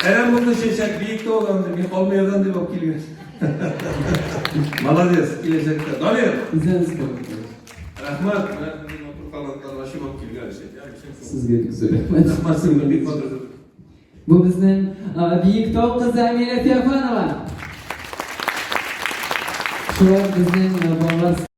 Eren bunu şeşek, büyükte olandı, bir olmayadan da bak geliyor. Malades, gelecekte. Daniel. Güzel spor. Rahmat. Ben otur kalanlar başı bak geliyor. Sizga güzel. Rahmat sizin bir fotoğraf. Bu bizning Buyuk Tog' qizi Amira Tiafanova. Shu bizning bolalar